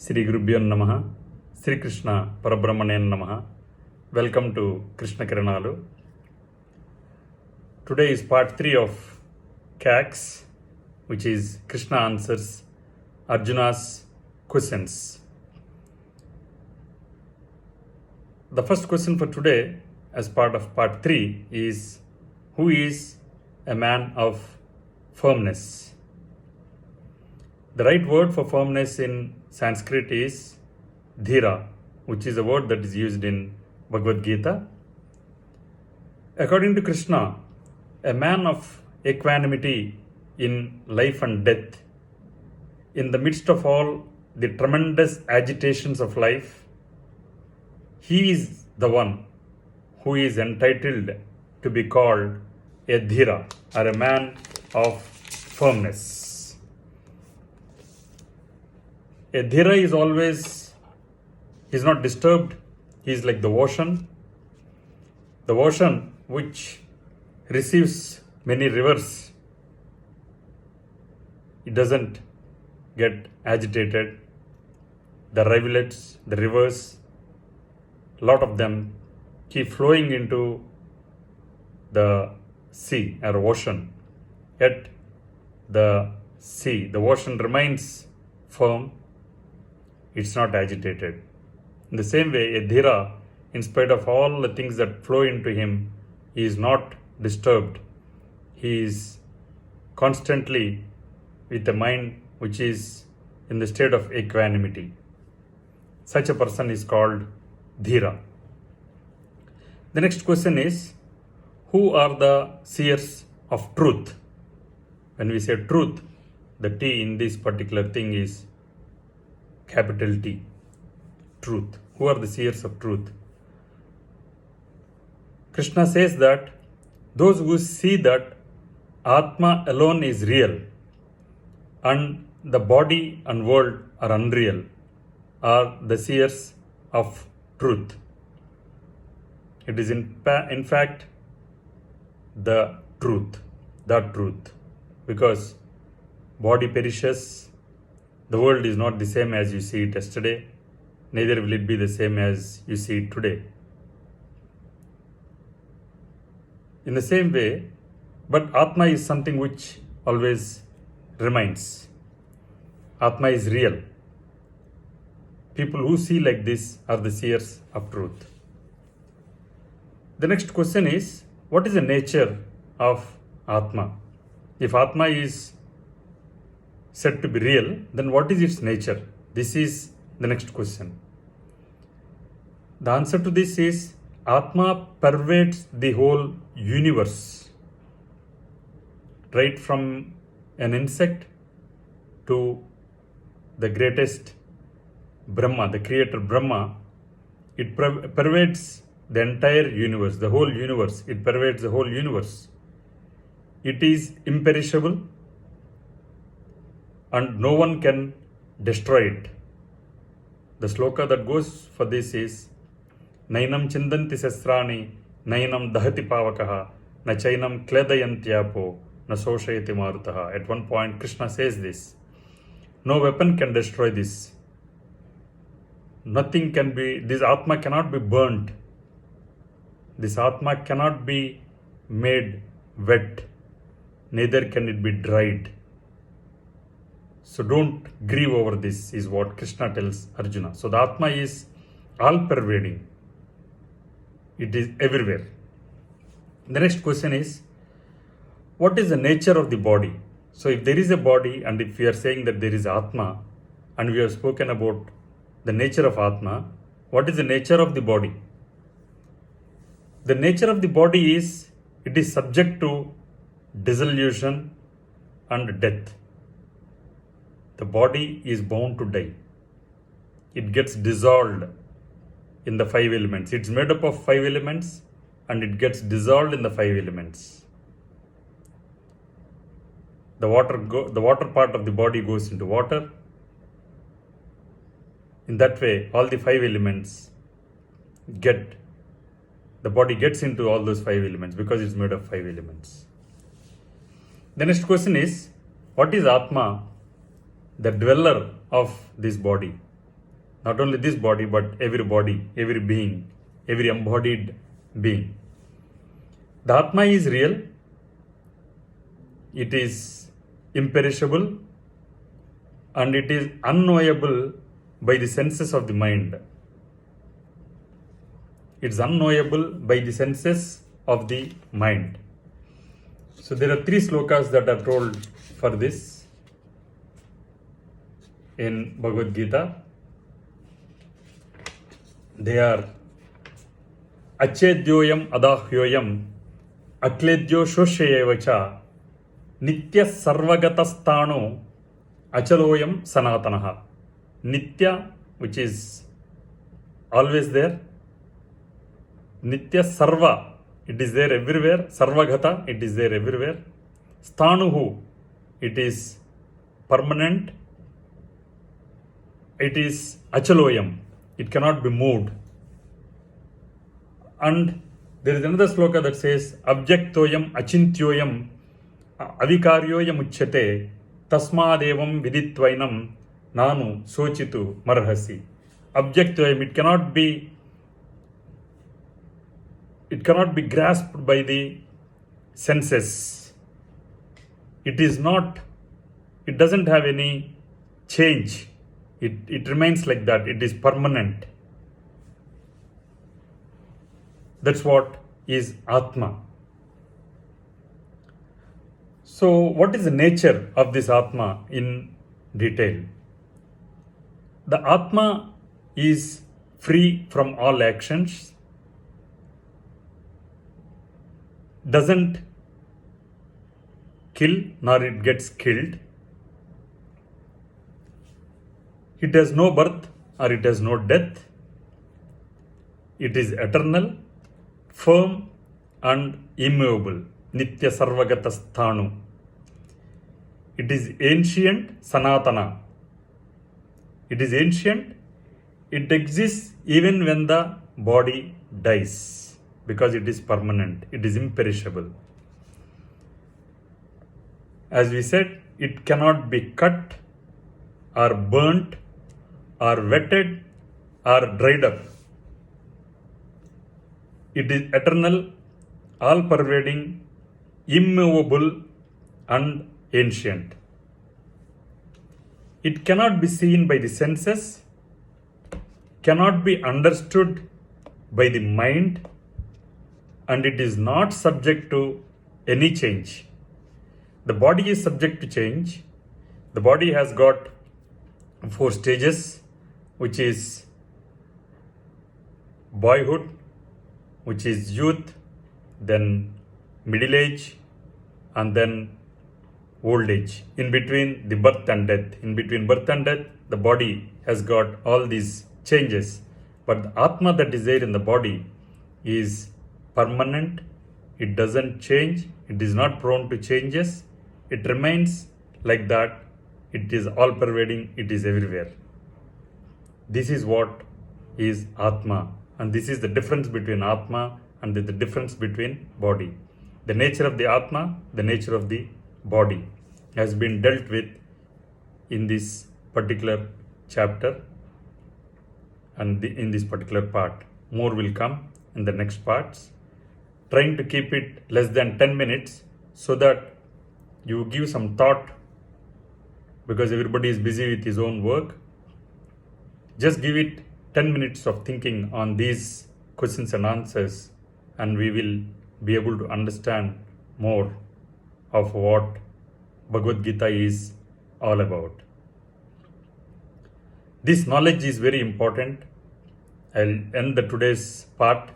Sri Gurubhyo Namaha, Sri Krishna Parabrahmane Namaha. Welcome to Krishna Kiranalu. Today is part 3 of CAX, which is Krishna answers Arjuna's questions. The first question for today, as part of part 3, is who is a man of firmness? The right word for firmness in Sanskrit is dhira, which is a word that is used in Bhagavad Gita. According to Krishna, a man of equanimity in life and death, in the midst of all the tremendous agitations of life, he is the one who is entitled to be called a dhira, or a man of firmness. A dhira is always, he is not disturbed. He is like the ocean which receives many rivers. It doesn't get agitated. The rivulets, the rivers, a lot of them keep flowing into the sea or ocean. Yet the ocean remains firm. It's not agitated. In the same way, a dhira, in spite of all the things that flow into him, he is not disturbed. He is constantly with a mind which is in the state of equanimity. Such a person is called dhira. The next question is, who are the seers of truth? When we say truth, the T in this particular thing is capital T, truth. Who are the seers of truth? Krishna says that those who see that Atma alone is real and the body and world are unreal are the seers of truth. It is in fact the truth, because body perishes. The world is not the same as you see it yesterday, neither will it be the same as you see it today. In the same way, but Atma is something which always remains. Atma is real. People who see like this are the seers of truth. The next question is, what is the nature of Atma? If Atma is said to be real, then what is its nature? This is the next question. The answer to this is, Atma pervades the whole universe. Right from an insect to the greatest Brahma, the creator Brahma, it pervades the entire universe, the whole universe. It pervades the whole universe. It is imperishable and no one can destroy it. The sloka that goes for this is, Nainam chindanti sasrani, nainam dahati pavakaha, na chainam kledayantyapo, na soshayati marutaha. At one point, Krishna says this. No weapon can destroy this. Nothing can be, this Atma cannot be burnt. This Atma cannot be made wet. Neither can it be dried. So don't grieve over this, is what Krishna tells Arjuna. So the Atma is all-pervading. It is everywhere. The next question is, what is the nature of the body? So if there is a body, and if we are saying that there is Atma, and we have spoken about the nature of Atma, what is the nature of the body? The nature of the body is, it is subject to dissolution and death. The body is bound to die. It gets dissolved in the 5 elements. It's made up of 5 elements and it gets dissolved in the 5 elements. The water part of the body goes into water. In that way, all the 5 elements the body gets into all those 5 elements because it's made of 5 elements. The next question is, what is Atma, the dweller of this body? Not only this body, but every body, every being, every embodied being. The Atma is real, it is imperishable, and it is unknowable by the senses of the mind. It's unknowable by the senses of the mind. So there are 3 slokas that are told for this in Bhagavad Gita. They are Achedyoyam adahyoyam akledyo shoshayevacha nitya sarvagatastano achaloyam sanatanaha. Nitya, which is always there. Nitya sarva, it is there everywhere. Sarvagata, it is there everywhere. Sthanuhu, it is permanent. It is achaloyam, it cannot be moved. And there is another sloka that says abjektoyam achintyoyam avikaryoyam uchyate tasmadevam viditvainam nanu sochitu marhasi. Objectoyam, it cannot be grasped by the senses. It doesn't have any change. It remains like that. It is permanent. That's what is Atma. So what is the nature of this Atma in detail? The Atma is free from all actions, doesn't kill nor it gets killed. It has no birth or it has no death. It is eternal, firm and immovable. Nitya sarvagata sthanu. It is ancient, sanatana. It is ancient. It exists even when the body dies because it is permanent. It is imperishable. As we said, it cannot be cut or burnt or wetted or dried up. It is eternal, all-pervading, immovable and ancient. It cannot be seen by the senses, cannot be understood by the mind, and it is not subject to any change. The body is subject to change. The body has got 4 stages, which is boyhood, which is youth, then middle age, and then old age. In between the birth and death. In between birth and death, the body has got all these changes. But the Atma that is there in the body is permanent. It doesn't change. It is not prone to changes. It remains like that. It is all pervading. It is everywhere. This is what is Atma. And this is the difference between Atma and the difference between body. The nature of the Atma, the nature of the body has been dealt with in this particular chapter and in this particular part. More will come in the next parts. Trying to keep it less than 10 minutes so that you give some thought, because everybody is busy with his own work. Just give it 10 minutes of thinking on these questions and answers, and we will be able to understand more of what Bhagavad Gita is all about. This knowledge is very important. I'll end today's part